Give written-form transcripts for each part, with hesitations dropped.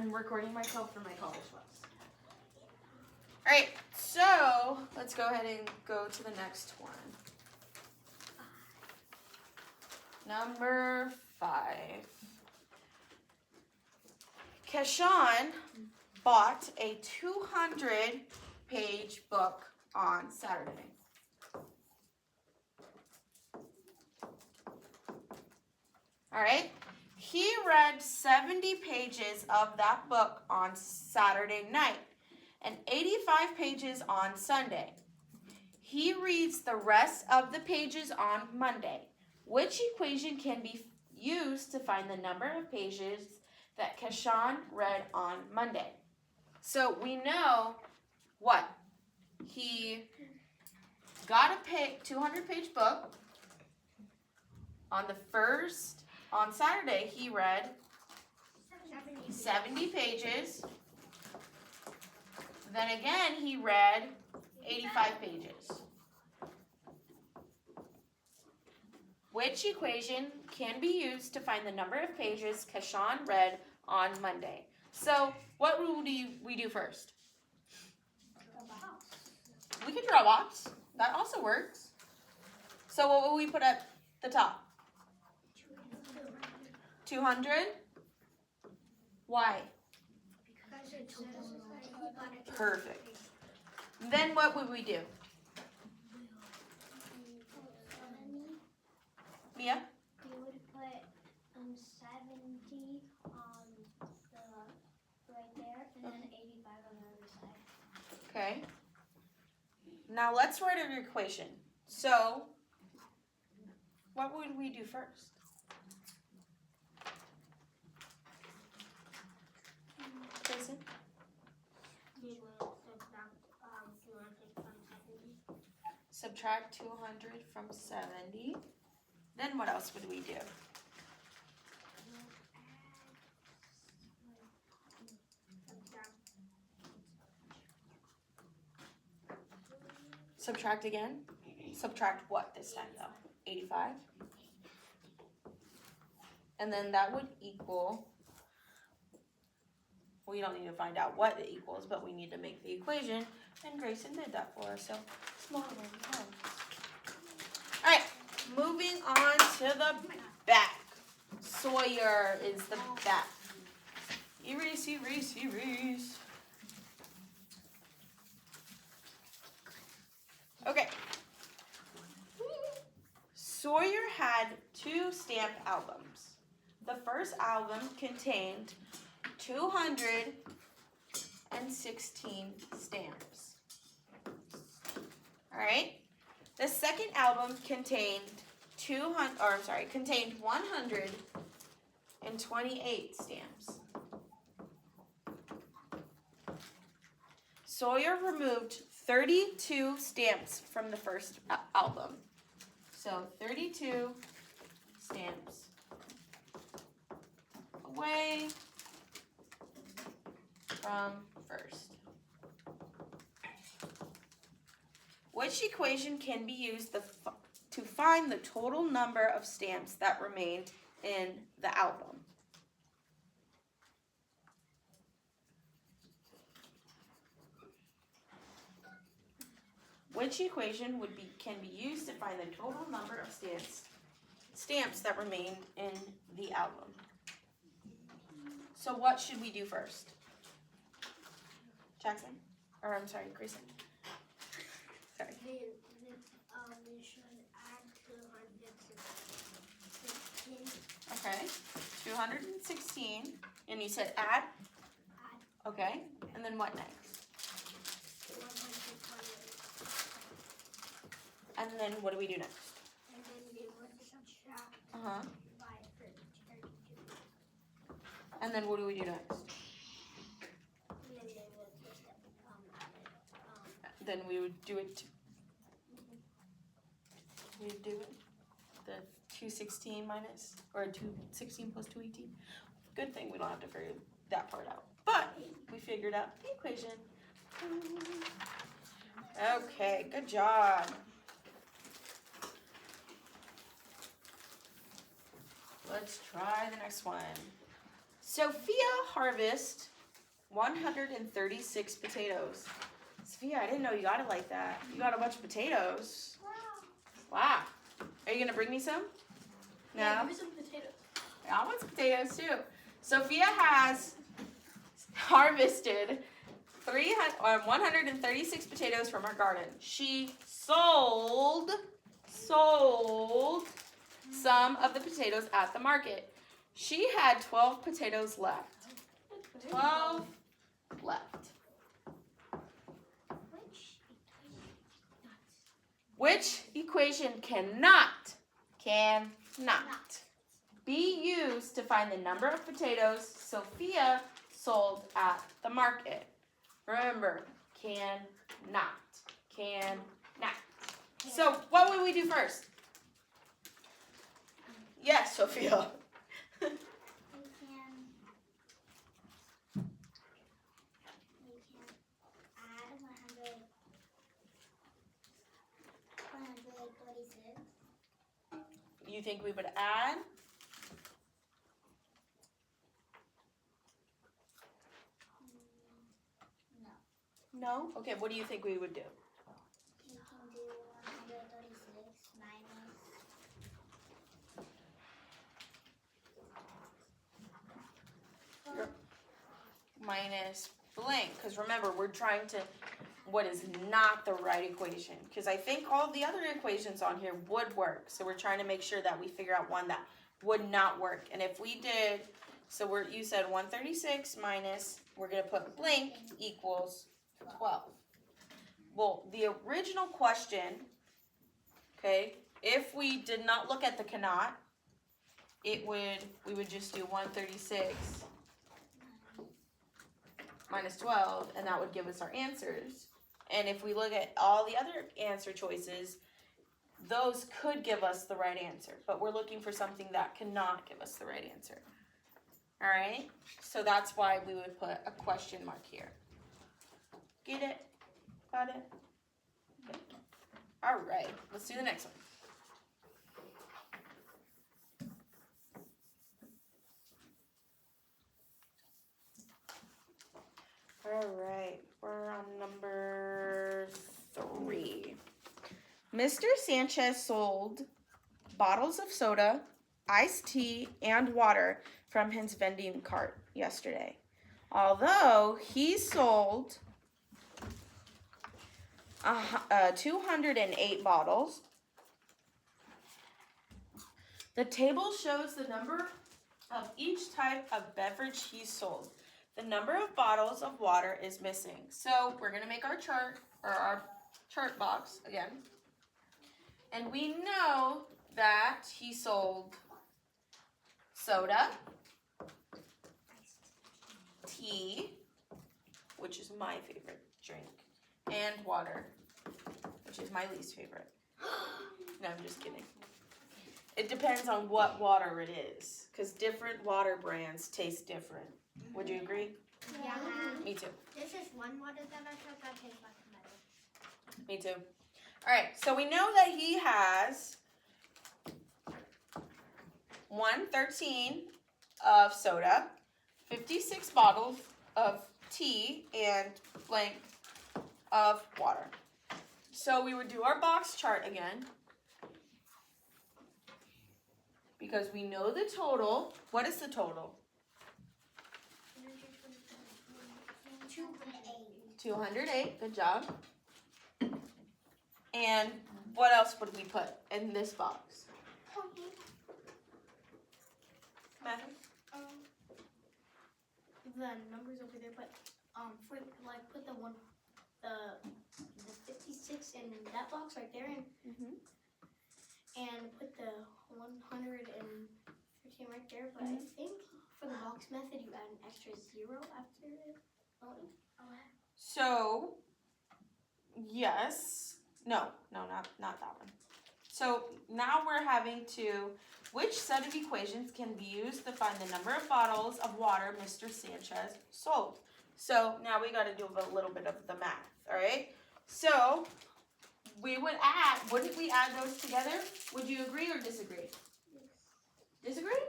I'm recording myself for my college class. All right, so let's go ahead and go to the next one. Number 5. Keshawn bought a 200-page book on Saturday. All right. He read 70 pages of that book on Saturday night and 85 pages on Sunday. He reads the rest of the pages on Monday. Which equation can be used to find the number of pages that Keshawn read on Monday? So we know what? He got a 200-page book. On Saturday, he read 70 pages. Then again, he read 85 pages. Which equation can be used to find the number of pages Keshawn read on Monday? So, what will we do first? We could draw a box. That also works. So, what will we put at the top? 200? Why? Perfect. Then what would we do? Mia? We would put 70 on the right there and then 85 on the other side. Okay. Now let's write an equation. So, what would we do first? Jason? We will subtract 200 from 70. Subtract 200 from 70. Then what else would we do? Subtract again? Subtract what this time though? 85? And then that would equal, we don't need to find out what it equals, but we need to make the equation, and Grayson did that for us, so small one. Alright, moving on to the back. Sawyer is the back. Erase. Okay. Sawyer had 2 stamp albums. The first album contained 216 stamps. All right. The second album contained 128 stamps. Sawyer removed 32 stamps from the first album. So 32 stamps away from first. Which equation can be used to find the total number of stamps that remained in the album? Which equation can be used to find the total number of stamps that remain in the album? So what should we do first? Jackson? Or I'm sorry, Grayson. Sorry. We should add 216. Okay. 216. And you said add? Okay. And then what next? 128. And then what do we do next? And then we would subtract by 32. And then what do we do next? And then they would just Then we would do it. We'd do it. The 216 minus, or 216 plus 218. Good thing we don't have to figure that part out. But we figured out the equation. Okay, good job. Let's try the next one. Sophia harvested 136 potatoes. Sophia, I didn't know you got it like that. You got a bunch of potatoes. Wow. Are you going to bring me some? No? Yeah, give me some potatoes. I want some potatoes too. Sophia has harvested 136 potatoes from her garden. She sold some of the potatoes at the market. She had 12 potatoes left. 12 left. Which equation cannot be used to find the number of potatoes Sophia sold at the market? Remember, cannot. So what would we do first? Yes, Sophia. We can add 136. You think we would add? No? Okay, what do you think we would do? We can do 136 Minus blank, because remember, we're trying to, what is not the right equation? Because I think all the other equations on here would work. So we're trying to make sure that we figure out one that would not work. And if we did, so you said 136 minus, we're going to put blank equals 12. Well, the original question, okay, if we did not look at the cannot, we would just do 136 minus 12, and that would give us our answers. And if we look at all the other answer choices, those could give us the right answer. But we're looking for something that cannot give us the right answer. All right? So that's why we would put a question mark here. Get it? Got it? Okay. All right. Let's do the next one. All right, we're on number 3. Mr. Sanchez sold bottles of soda, iced tea, and water from his vending cart yesterday. Although he sold 208 bottles, the table shows the number of each type of beverage he sold. The number of bottles of water is missing. So we're going to make our chart, or our chart box again. And we know that he sold soda, tea, which is my favorite drink, and water, which is my least favorite. No, I'm just kidding. It depends on what water it is, because different water brands taste different. Would you agree? Yeah. Me too. This is one water that I took that tastes like tomato. Me too. All right, so we know that he has 113 of soda, 56 bottles of tea, and blank of water. So we would do our box chart again, because we know the total. What is the total? 208. Good job. And what else would we put in this box? Matthew? The numbers over there, but for put the 56 in that box right there, and put the 113 right there. But I think for the box method, you add an extra 0 after it. So, yes. No, not that one. So now we're having to, which set of equations can be used to find the number of bottles of water Mr. Sanchez sold? So now we got to do a little bit of the math, all right? So we would wouldn't we add those together? Would you agree or disagree? Disagree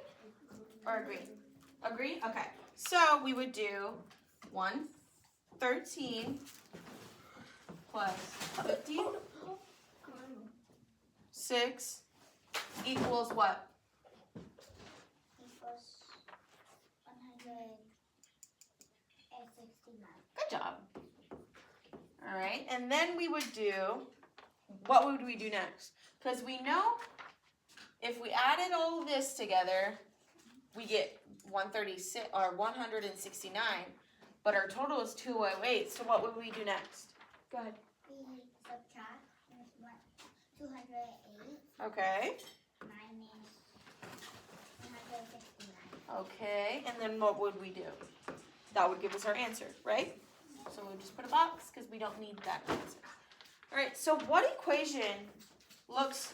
or agree? Agree? Okay. So we would do 113 plus 56 equals what? Equals 169. Good job. All right, and then we would do, what would we do next? Because we know if we added all of this together, we get 136 or 169, but our total is 208. So what would we do next? Go ahead. We subtract 208 Okay. minus 169. Okay, and then what would we do? That would give us our answer, right? So we'll just put a box because we don't need that answer. All right, so what equation looks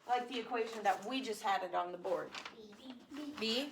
like the equation that we just had it on the board? B. B?